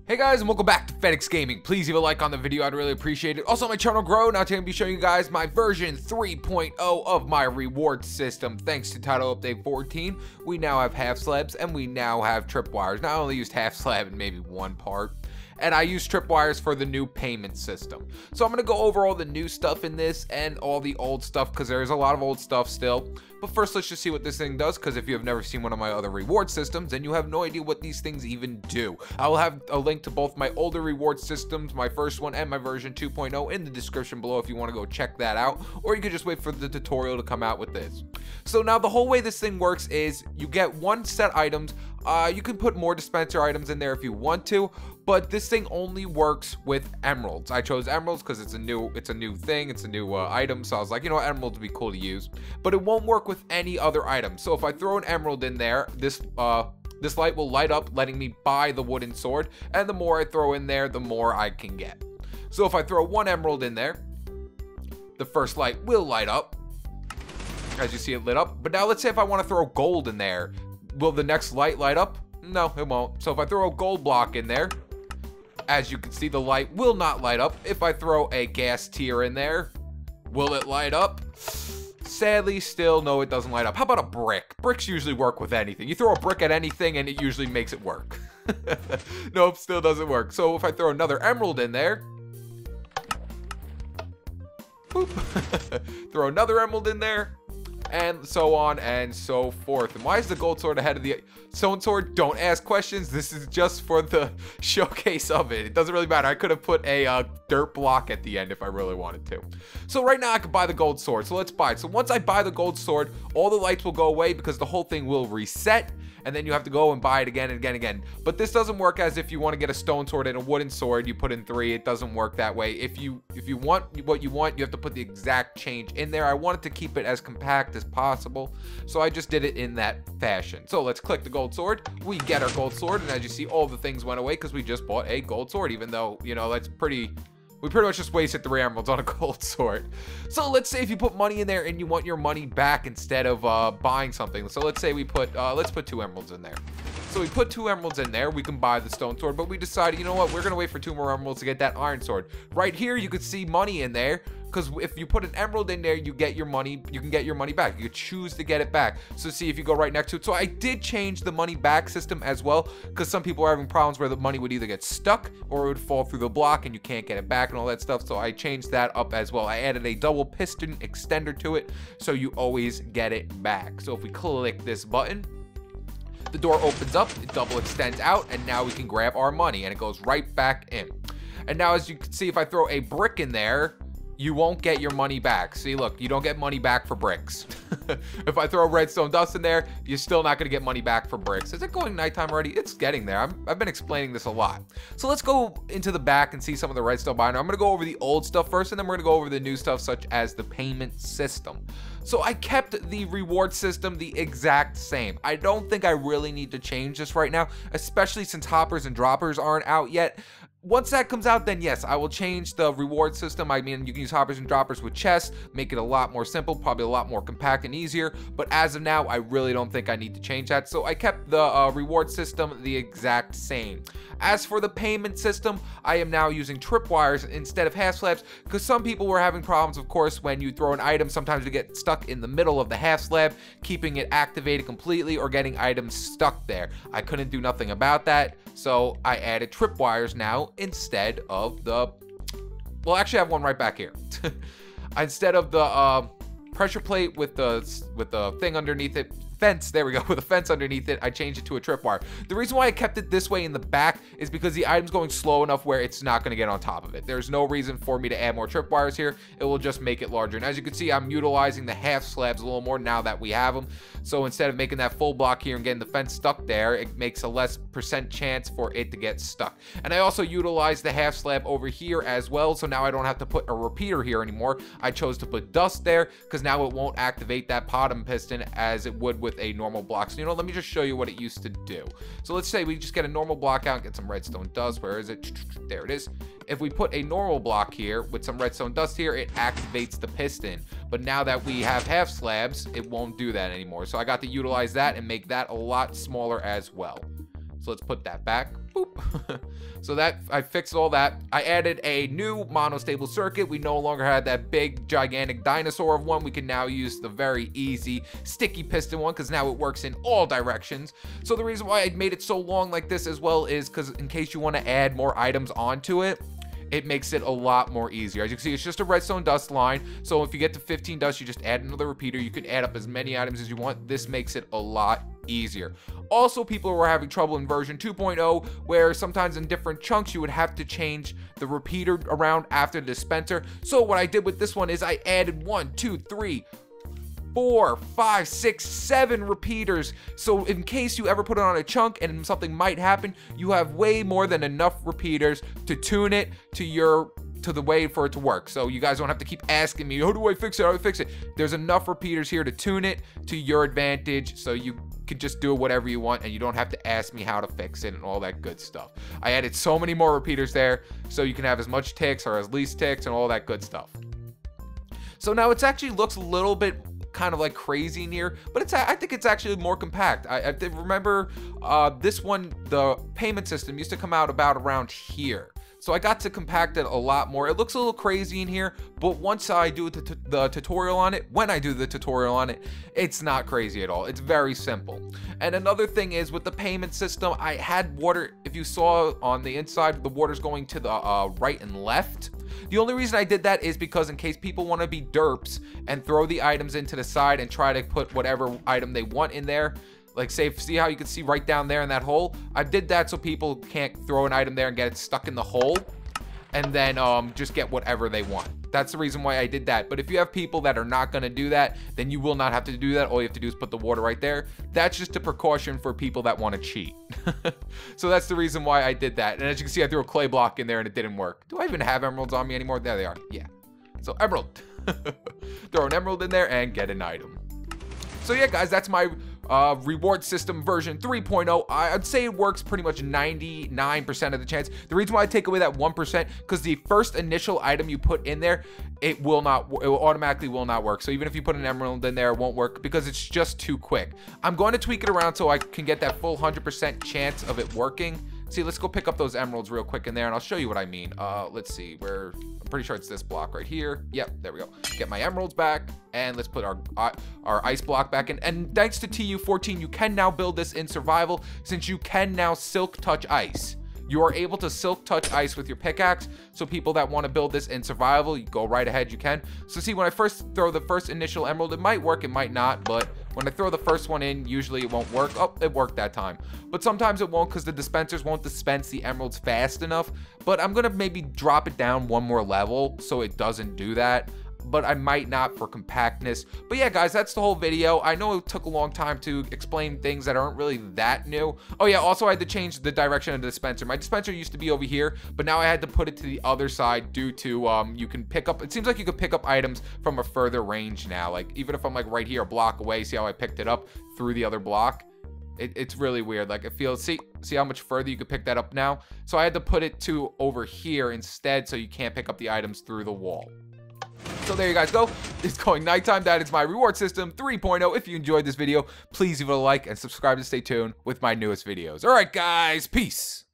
Hey guys, and welcome back to FedEx Gaming. Please leave a like on the video, I'd really appreciate it. Also, my channel grow. Now today I'm going to be showing you guys my version 3.0 of my reward system. Thanks to title update 14, we now have half slabs and we now have tripwires. Now I only used half slab and maybe one part. And I use tripwires for the new payment system. So I'm going to go over all the new stuff in this and all the old stuff because there's a lot of old stuff still. But first, let's just see what this thing does, because if you have never seen one of my other reward systems, then you have no idea what these things even do. I will have a link to both my older reward systems, my first one and my version 2.0 in the description below if you want to go check that out, or you could just wait for the tutorial to come out with this. So now the whole way this thing works is you get one set items. You can put more dispenser items in there if you want to, but this thing only works with emeralds. I chose emeralds because it's a new thing, it's a new item, so I was like, you know, emeralds would be cool to use, but it won't work with any other item. So if I throw an emerald in there, this light will light up, letting me buy the wooden sword, and the more I throw in there, the more I can get. So if I throw one emerald in there, the first light will light up, as you see it lit up. But now let's say if I want to throw gold in there, will the next light light up? No, it won't. So if I throw a gold block in there, as you can see, the light will not light up. If I throw a gas tier in there, will it light up? Sadly, still, no, it doesn't light up. How about a brick? Bricks usually work with anything. You throw a brick at anything and it usually makes it work. Nope, still doesn't work. So if I throw another emerald in there, boop, throw another emerald in there, and so on and so forth. And why is the gold sword ahead of the stone sword? Don't ask questions. This is just for the showcase of it. It doesn't really matter. I could have put a dirt block at the end if I really wanted to. So right now I can buy the gold sword. So let's buy it. So once I buy the gold sword, all the lights will go away because the whole thing will reset. And then you have to go and buy it again and again and again. But this doesn't work as if you want to get a stone sword and a wooden sword, you put in 3. It doesn't work that way. If you want what you want, you have to put the exact change in there. I wanted to keep it as compact as possible, so I just did it in that fashion. So let's click the gold sword. We get our gold sword, and as you see, all the things went away because we just bought a gold sword, even though, you know, that's pretty... We pretty much just wasted 3 emeralds on a gold sword. So let's say if you put money in there and you want your money back instead of buying something. So let's say we put, let's put 2 emeralds in there. So we put 2 emeralds in there, we can buy the stone sword, but we decided, you know what, we're gonna wait for 2 more emeralds to get that iron sword. Right here, you could see money in there, because if you put an emerald in there, you get your money, you can get your money back. You could choose to get it back. So see if you go right next to it. So I did change the money back system as well, because some people are having problems where the money would either get stuck or it would fall through the block and you can't get it back and all that stuff. So I changed that up as well. I added a double piston extender to it, so you always get it back. So if we click this button, the door opens up, it double extends out, and now we can grab our money and it goes right back in. And now as you can see, if I throw a brick in there, you won't get your money back. See, look, you don't get money back for bricks. If I throw redstone dust in there, you're still not gonna get money back for bricks. Is it going nighttime already? It's getting there. I've been explaining this a lot. So let's go into the back and see some of the redstone binder. I'm gonna go over the old stuff first, and then we're gonna go over the new stuff, such as the payment system. So I kept the reward system the exact same. I don't think I really need to change this right now, especially since hoppers and droppers aren't out yet. Once that comes out, then yes, I will change the reward system. I mean, you can use hoppers and droppers with chests, make it a lot more simple, probably a lot more compact and easier. But as of now, I really don't think I need to change that. So I kept the reward system the exact same. As for the payment system, I am now using tripwires instead of half slabs, because some people were having problems, of course, when you throw an item, sometimes you get stuck in the middle of the half slab, keeping it activated completely or getting items stuck there. I couldn't do nothing about that, so I added tripwires now instead of the... Well, actually I have one right back here. Instead of the pressure plate with the thing underneath it, fence, there we go, with a fence underneath it, I changed it to a tripwire. The reason why I kept it this way in the back is because the item's going slow enough where it's not going to get on top of it. There's no reason for me to add more tripwires here. It will just make it larger. And as you can see, I'm utilizing the half slabs a little more now that we have them. So instead of making that full block here and getting the fence stuck there, it makes a less % chance for it to get stuck. And I also utilized the half slab over here as well, so now I don't have to put a repeater here anymore. I chose to put dust there because now it won't activate that bottom piston as it would with a normal block. So, you know, let me just show you what it used to do. So let's say we just get a normal block out, get some redstone dust. Where is it? There it is. If we put a normal block here with some redstone dust here, it activates the piston. But now that we have half slabs, it won't do that anymore. So I got to utilize that and make that a lot smaller as well. So let's put that back. Boop. So that I fixed all that. I added a new monostable circuit. We no longer had that big gigantic dinosaur of one. We can now use the very easy sticky piston one because now it works in all directions. So the reason why I made it so long like this as well is because in case you want to add more items onto it, it makes it a lot more easier. As you can see, it's just a redstone dust line. So if you get to 15 dust, you just add another repeater. You can add up as many items as you want. This makes it a lot easier. Also, people were having trouble in version 2.0 where sometimes in different chunks you would have to change the repeater around after the dispenser. So what I did with this one is I added 1, 2, 3, 4, 5, 6, 7 repeaters. So in case you ever put it on a chunk and something might happen, you have way more than enough repeaters to tune it to the way for it to work. So you guys don't have to keep asking me, how do I fix it? How do I fix it? There's enough repeaters here to tune it to your advantage, so you can just do whatever you want and you don't have to ask me how to fix it and all that good stuff. I added so many more repeaters there so you can have as much ticks or as least ticks and all that good stuff. So now it actually looks a little bit kind of like crazy in here, but I think it's actually more compact. I remember this one, the payment system used to come out about around here. So I got to compact it a lot more. It looks a little crazy in here, but once I do the tutorial on it, when I do the tutorial on it, it's not crazy at all. It's very simple. And another thing is with the payment system, I had water, if you saw on the inside, the water's going to the right and left. The only reason I did that is because in case people want to be derps and throw the items into the side and try to put whatever item they want in there, like say, see how you can see right down there in that hole? I did that so people can't throw an item there and get it stuck in the hole and then just get whatever they want. That's the reason why I did that. But if you have people that are not going to do that, then you will not have to do that. All you have to do is put the water right there. That's just a precaution for people that want to cheat. So that's the reason why I did that. And as you can see, I threw a clay block in there and it didn't work. Do I even have emeralds on me anymore? There they are. Yeah. So emerald. Throw an emerald in there and get an item. So yeah, guys, that's my reward system version 3.0. I'd say it works pretty much 99% of the chance. The reason why I take away that 1%, because the first initial item you put in there, it automatically will not work. So even if you put an emerald in there, it won't work because it's just too quick. I'm going to tweak it around so I can get that full 100% chance of it working. See, let's go pick up those emeralds real quick in there and I'll show you what I mean. Let's see, I'm pretty sure it's this block right here. Yep, there we go. Get my emeralds back and let's put our ice block back in. And thanks to TU14, you can now build this in survival since you can now silk touch ice. You are able to silk touch ice with your pickaxe. So people that want to build this in survival, you go right ahead, you can. So see, when I first throw the first initial emerald, it might work, it might not, but when I throw the first one in, usually it won't work. Oh, it worked that time. But sometimes it won't because the dispensers won't dispense the emeralds fast enough. But I'm going to maybe drop it down one more level so it doesn't do that. But I might not for compactness. But yeah, guys, that's the whole video. I know it took a long time to explain things that aren't really that new. Oh yeah, also I had to change the direction of the dispenser. My dispenser used to be over here, but now I had to put it to the other side due to you can pick up, it seems like you can pick up items from a further range now. Like even if I'm like right here a block away, see how I picked it up through the other block? It's really weird. Like it feels, see how much further you could pick that up now? So I had to put it to over here instead so you can't pick up the items through the wall. So there you guys go. It's going nighttime. That is my reward system 3.0. If you enjoyed this video, please leave it a like and subscribe to stay tuned with my newest videos. All right, guys. Peace.